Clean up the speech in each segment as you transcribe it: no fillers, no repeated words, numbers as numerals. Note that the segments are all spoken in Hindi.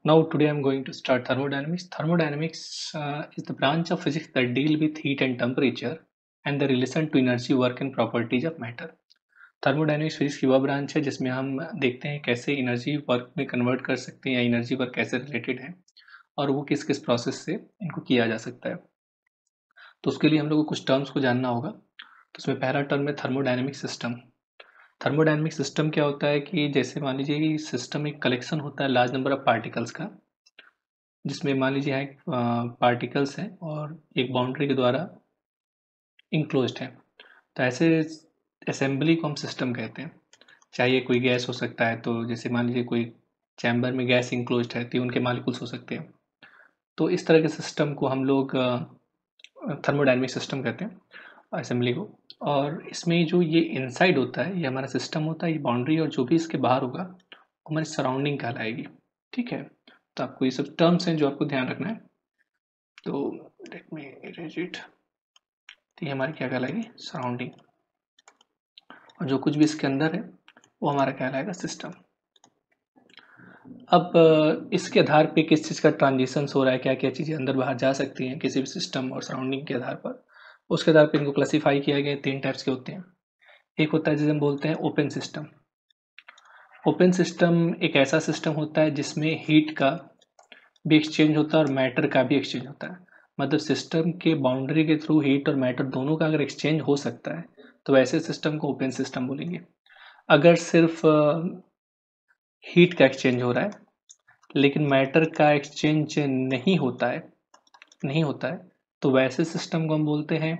Now today I'm going to start thermodynamics. Thermodynamics is the branch of physics that deal with heat and temperature and the relation to energy, work and properties of matter. Thermodynamics physics की वह ब्रांच है जिसमें हम देखते हैं कैसे एनर्जी वर्क में कन्वर्ट कर सकते हैं या एनर्जी वर्क कैसे रिलेटेड है और वो किस किस प्रोसेस से इनको किया जा सकता है। तो उसके लिए हम लोग को कुछ टर्म्स को जानना होगा। तो उसमें पहला टर्म है थर्मोडायनेमिक सिस्टम। थर्मोडायनेमिक सिस्टम क्या होता है कि जैसे मान लीजिए कि सिस्टम एक कलेक्शन होता है लार्ज नंबर ऑफ पार्टिकल्स का, जिसमें मान लीजिए यहाँ पार्टिकल्स हैं और एक बाउंड्री के द्वारा इंक्लोज्ड है। तो ऐसे असेंबली को हम सिस्टम कहते हैं। चाहे कोई गैस हो सकता है, तो जैसे मान लीजिए कोई चैम्बर में गैस इंक्लोज्ड है तो उनके मालिक्यूल्स हो सकते हैं। तो इस तरह के सिस्टम को हम लोग थर्मोडायनेमिक सिस्टम कहते हैं, असेंबली को। और इसमें जो ये इनसाइड होता है, ये हमारा सिस्टम होता है, ये बाउंड्री, और जो भी इसके बाहर होगा वो हमारी सराउंडिंग कहलाएगी। ठीक है, तो आपको ये सब टर्म्स हैं जो आपको ध्यान रखना है। तो लेट मी इरेज इट। तो ये हमारी क्या कहलाएगी, सराउंडिंग, और जो कुछ भी इसके अंदर है वो हमारा कहलाएगा सिस्टम। अब इसके आधार पे किस चीज़ का ट्रांजिशन हो रहा है, क्या क्या चीज़ें अंदर बाहर जा सकती हैं किसी भी सिस्टम और सराउंडिंग के आधार पर, उसके आधार पर इनको क्लासीफाई किया गया। 3 टाइप्स के होते हैं। एक होता है जिसे हम बोलते हैं ओपन सिस्टम। ओपन सिस्टम एक ऐसा सिस्टम होता है जिसमें हीट का भी एक्सचेंज होता है और मैटर का भी एक्सचेंज होता है। मतलब सिस्टम के बाउंड्री के थ्रू हीट और मैटर दोनों का अगर एक्सचेंज हो सकता है तो वैसे सिस्टम को ओपन सिस्टम बोलेंगे। अगर सिर्फ हीट का एक्सचेंज हो रहा है लेकिन मैटर का एक्सचेंज नहीं होता है तो वैसे सिस्टम को हम बोलते हैं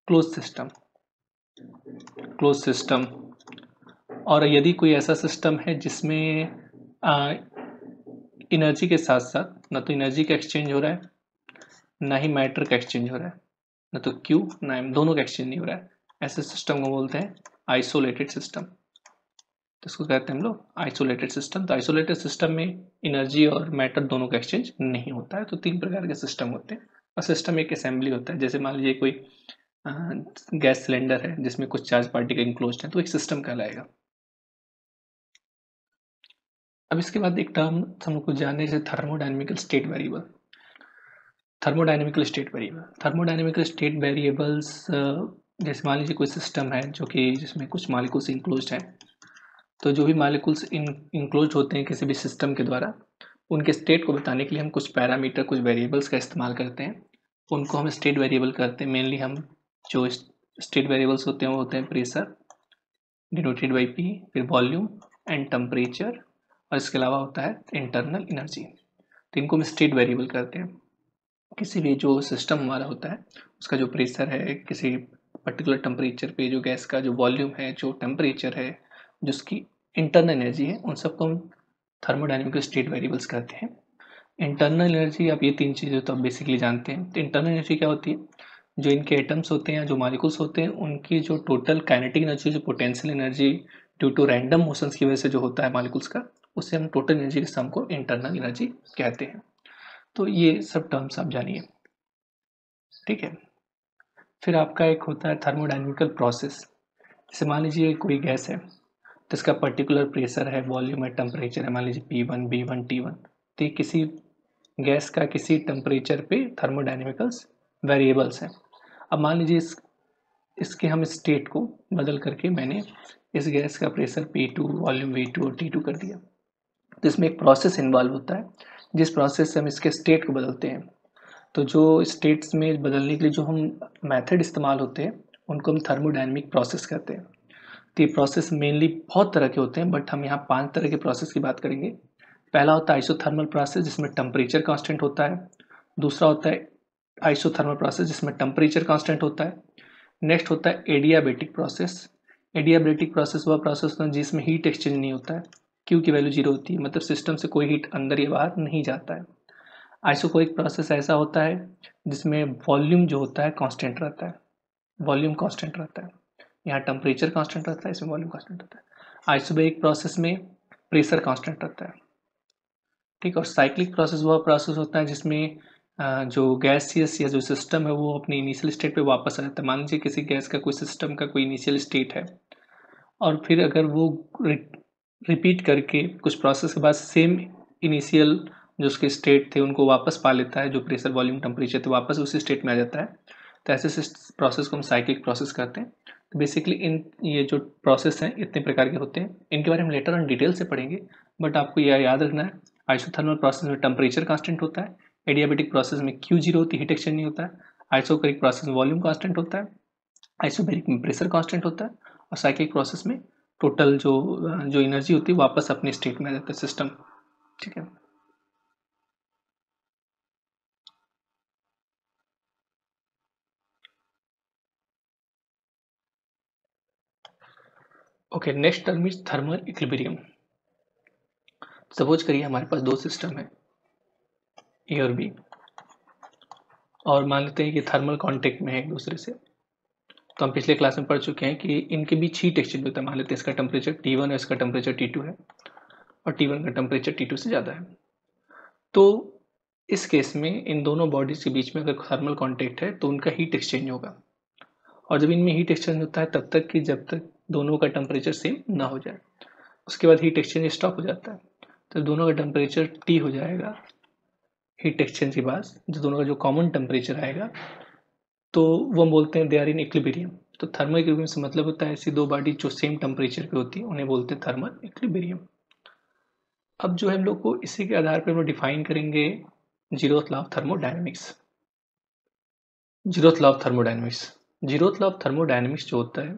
क्लोज सिस्टम। Close system. और यदि कोई ऐसा सिस्टम है जिसमें एनर्जी के साथ साथ ना तो एनर्जी का एक्सचेंज हो रहा है ना ही मैटर का एक्सचेंज हो रहा है, ना तो क्यू ना एम, दोनों का एक्सचेंज नहीं हो रहा है, ऐसे सिस्टम को बोलते हैं आइसोलेटेड सिस्टम। तो इसको कहते हैं हम लोग आइसोलेटेड सिस्टम। तो आइसोलेटेड सिस्टम में एनर्जी और मैटर दोनों का एक्सचेंज नहीं होता है। तो 3 प्रकार के सिस्टम होते हैं। और सिस्टम एक असेंबली होता है। जैसे मान लीजिए कोई गैस सिलेंडर है जिसमें कुछ चार्ज पार्टिकल इंक्लोज्ड है, तो एक सिस्टम कहलाएगा। अब इसके बाद एक टर्म हम लोग को जानने जैसे thermodynamical state variable. Thermodynamical state variable, thermodynamical state variables, जैसे मान लीजिए कोई सिस्टम है जो कि जिसमें कुछ मॉलिक्यूल्स इंक्लोज्ड हैं। तो जो भी मॉलिक्यूल्स इंक्लोज होते हैं किसी भी सिस्टम के द्वारा, उनके स्टेट को बताने के लिए हम कुछ पैरामीटर, कुछ वेरिएबल्स का इस्तेमाल करते हैं। उनको हम स्टेट वेरिएबल करते हैं। मेनली हम जो स्टेट वेरिएबल्स होते हैं वो होते हैं प्रेशर डिनोटेड बाई पी, फिर वॉल्यूम एंड टेम्परेचर, और इसके अलावा होता है इंटरनल एनर्जी। तो इनको हम स्टेट वेरिएबल करते हैं। किसी भी जो सिस्टम हमारा होता है उसका जो प्रेशर है, किसी पर्टिकुलर टेम्परेचर पे जो गैस का जो वॉल्यूम है, जो टेम्परेचर है, जो उसकी इंटरनल एनर्जी है, उन सबको हम थर्मोडायनेमिकल स्टेट वेरिएबल्स कहते हैं। इंटरनल एनर्जी, आप ये 3 चीज़ें तो आप बेसिकली जानते हैं। तो इंटरनल एनर्जी क्या होती है, जो इनके एटम्स होते हैं, जो मॉलिक्यूल्स होते हैं, उनकी जो टोटल काइनेटिक एनर्जी, जो potential energy due to random motions की वजह से जो होता है मॉलिक्यूल्स का, उससे हम टोटल एनर्जी के सम को इंटरनल एनर्जी कहते हैं। तो ये सब टर्म्स आप जानिए। ठीक है, फिर आपका एक होता है थर्मोडायनेमिकल प्रोसेस। जैसे मान लीजिए कोई गैस है तो इसका पर्टिकुलर प्रेशर है, वॉल्यूम है, टेम्परेचर है, मान लीजिए P1, B1, T1। तो ये किसी गैस का किसी टेम्परेचर पे थर्मोडायनेमिकल्स वेरिएबल्स हैं। अब मान लीजिए इसके हम स्टेट को बदल करके मैंने इस गैस का प्रेशर P2, वॉल्यूम V2 और T2 कर दिया। तो इसमें एक प्रोसेस इन्वॉल्व होता है जिस प्रोसेस से हम इसके स्टेट को बदलते हैं। तो जो स्टेट्स में बदलने के लिए जो हम मेथड इस्तेमाल होते हैं उनको हम थर्मोडायनेमिक प्रोसेस कहते हैं। तो ये प्रोसेस मेनली बहुत तरह के होते हैं, बट हम यहाँ 5 तरह के प्रोसेस की बात करेंगे। पहला होता है आइसोथर्मल प्रोसेस जिसमें टेम्परेचर कांस्टेंट होता है। दूसरा होता है आइसोथर्मल प्रोसेस जिसमें टेम्परेचर कांस्टेंट होता है। नेक्स्ट होता है एडियाबेटिक प्रोसेस। एडियाबेटिक प्रोसेस वह प्रोसेस होता है जिसमें हीट एक्सचेंज नहीं होता है, क्यू की वैल्यू 0 होती है, मतलब सिस्टम से कोई हीट अंदर या बाहर नहीं जाता है। आइसोकोइक प्रोसेस ऐसा होता है जिसमें वॉल्यूम जो होता है कांस्टेंट रहता है, वॉल्यूम कांस्टेंट रहता है। यहाँ टेम्परेचर कांस्टेंट रहता है, इसमें वॉल्यूम कांस्टेंट रहता है। आइसोबैरिक प्रोसेस में प्रेशर कांस्टेंट रहता है। ठीक, और साइक्लिक प्रोसेस वह प्रोसेस होता है जिसमें जो गैसियस या जो सिस्टम है वो अपनी इनिशियल स्टेट पे वापस आ जाता है। मान लीजिए किसी गैस का कोई सिस्टम का कोई इनिशियल स्टेट है और फिर अगर वो रिपीट करके कुछ प्रोसेस के बाद सेम इनिशियल जो उसके स्टेट थे उनको वापस पा लेता है, जो प्रेशर वॉल्यूम टेम्परेचर थे वापस उसी स्टेट में आ जाता है। तो ऐसे प्रोसेस को हम साइक्लिक प्रोसेस कहते हैं। तो बेसिकली इन ये जो प्रोसेस हैं इतने प्रकार के होते हैं, इनके बारे में लेटर ऑन डिटेल से पढ़ेंगे, बट आपको यह याद रखना है आइसोथर्मल प्रोसेस में टेम्परेचर कांस्टेंट होता है, एडियाबेटिक प्रोसेस में Q0 होती है, हीट एक्सचेंज नहीं होता है, आइसोबैरिक प्रोसेस में वॉल्यूम कांस्टेंट होता है, आइसोबैरिक में प्रेशर कांस्टेंट होता है, और साइक्लिक प्रोसेस में टोटल जो एनर्जी होती है वापस अपने स्टेट में आ जाता है सिस्टम। ठीक है, okay. Next term is thermal equilibrium. Suppose करिए हमारे पास दो सिस्टम है ए और बी, और मान लेते हैं कि थर्मल कांटेक्ट में है एक दूसरे से। तो हम पिछले क्लास में पढ़ चुके हैं कि इनके बीच हीट एक्सचेंज होता है। मान लेते हैं इसका टेम्परेचर T1 है, इसका टेम्परेचर T2 है, और T1 का टेम्परेचर T2 से ज़्यादा है। तो इस केस में इन दोनों बॉडीज के बीच में अगर थर्मल कांटेक्ट है तो उनका हीट एक्सचेंज होगा, और जब इनमें हीट एक्सचेंज होता है तब तक कि जब तक दोनों का टेम्परेचर सेम ना हो जाए। उसके बाद हीट एक्सचेंज स्टॉप हो जाता है। तो दोनों का टेम्परेचर T हो जाएगा हीट एक्सचेंज के बाद, जो दोनों का जो कॉमन टेम्परेचर आएगा, तो वो हम बोलते हैं दे आर इन इक्विलिब्रियम। तो थर्मल इक्विलिब्रियम से मतलब होता है ऐसी दो बॉडी जो सेम टेम्परेचर पे होती है उन्हें बोलते हैं थर्मल इक्विलिब्रियम। अब जो हम लोग को इसी के आधार पर हम डिफाइन करेंगे zeroth law of thermodynamics. Zeroth law of thermodynamics, zeroth law of thermodynamics जो होता है,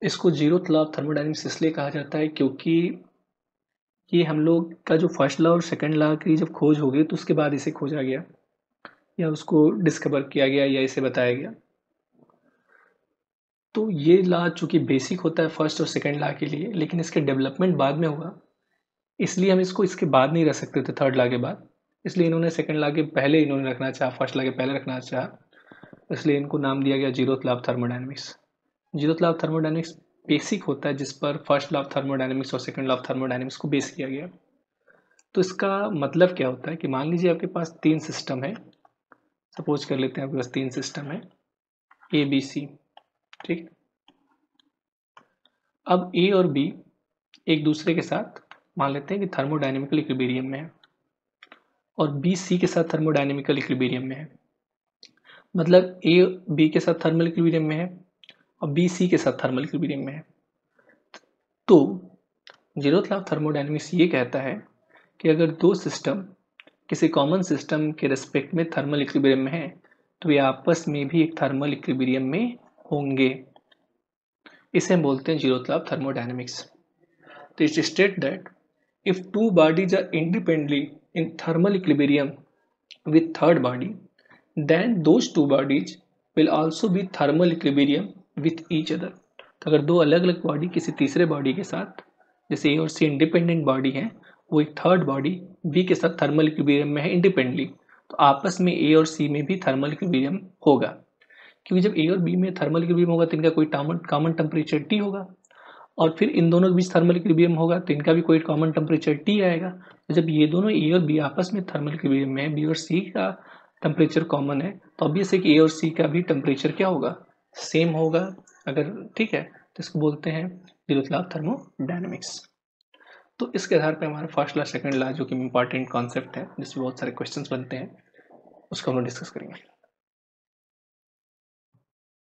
इसको जीरोथ लॉ ऑफ थर्मोडायनेमिक्स इसलिए कहा जाता है क्योंकि ये हम लोग का जो फर्स्ट लॉ और सेकंड लॉ की जब खोज होगी तो उसके बाद इसे खोजा गया, या उसको डिस्कवर किया गया, या इसे बताया गया। तो ये लॉ चूंकि बेसिक होता है फर्स्ट और सेकंड लॉ के लिए, लेकिन इसके डेवलपमेंट बाद में हुआ, इसलिए हम इसको इसके बाद नहीं रख सकते थे, थर्ड लॉ के बाद। इसलिए इन्होंने सेकंड लॉ के पहले इन्होंने रखना चाहा, फर्स्ट लॉ के पहले रखना चाहा, इसलिए इनको नाम दिया गया zeroth law of thermodynamics. Zeroth law of thermodynamics basic होता है जिस पर फर्स्ट लॉ ऑफ थर्मोडायनेमिक्स और सेकंड लॉ ऑफ थर्मोडायनेमिक्स को बेस किया गया। तो इसका मतलब क्या होता है कि मान लीजिए आपके पास तीन सिस्टम है, सपोज कर लेते हैं आपके पास तीन सिस्टम है ABC, ठीक। अब A और B एक दूसरे के साथ मान लेते हैं कि थर्मोडायनेमिकल इक्विलिब्रियम में है, और B C के साथ थर्मोडायनेमिकल इक्विलिब्रियम में है। मतलब A B के साथ थर्मल इक्विलिब्रियम में है और B C के साथ थर्मल इक्विलिब्रियम में है। तो जीरोथ लॉ ऑफ थर्मोडायनेमिक्स ये कहता है कि अगर दो सिस्टम किसी कॉमन सिस्टम के रेस्पेक्ट में थर्मल इक्विलिब्रियम में है तो ये आपस में भी एक थर्मल इक्विलिब्रियम में होंगे। इसे हम बोलते हैं जीरोथ लॉ ऑफ थर्मोडायनेमिक्स। तो it state that if two bodies are independently in thermal equilibrium with third body, then those two bodies will also be thermal equilibrium with each other। तो अगर दो अलग अलग बॉडी किसी तीसरे बॉडी के साथ, जैसे ए और सी इंडिपेंडेंट बॉडी है, वो एक थर्ड बॉडी बी के साथ थर्मल इक्विलिब्रियम में है इंडिपेंडेंटली, तो आपस में ए और सी में भी थर्मल इक्विलिब्रियम होगा। क्योंकि जब ए और बी में थर्मल इक्विलिब्रियम होगा तो इनका कोई कॉमन टेम्परेचर टी होगा, और फिर इन दोनों के बीच थर्मल इक्विलिब्रियम होगा तो इनका भी कोई कॉमन टेम्परेचर टी आएगा। तो जब ये दोनों ए और बी आपस में थर्मल इक्विलिब्रियम में है, बी और सी का टेम्परेचर कॉमन है, तो ऑब्वियस है कि ए और सी का भी टेम्परेचर क्या होगा, सेम होगा। अगर ठीक है तो इसको बोलते हैं जीरोथ लॉ ऑफ थर्मोडायनेमिक्स। तो इसके आधार पर हमारा फर्स्ट लॉ सेकंड लॉ जो कि इंपॉर्टेंट कॉन्सेप्ट है जिसमें बहुत सारे क्वेश्चंस बनते हैं, उसको हम लोग डिस्कस करेंगे।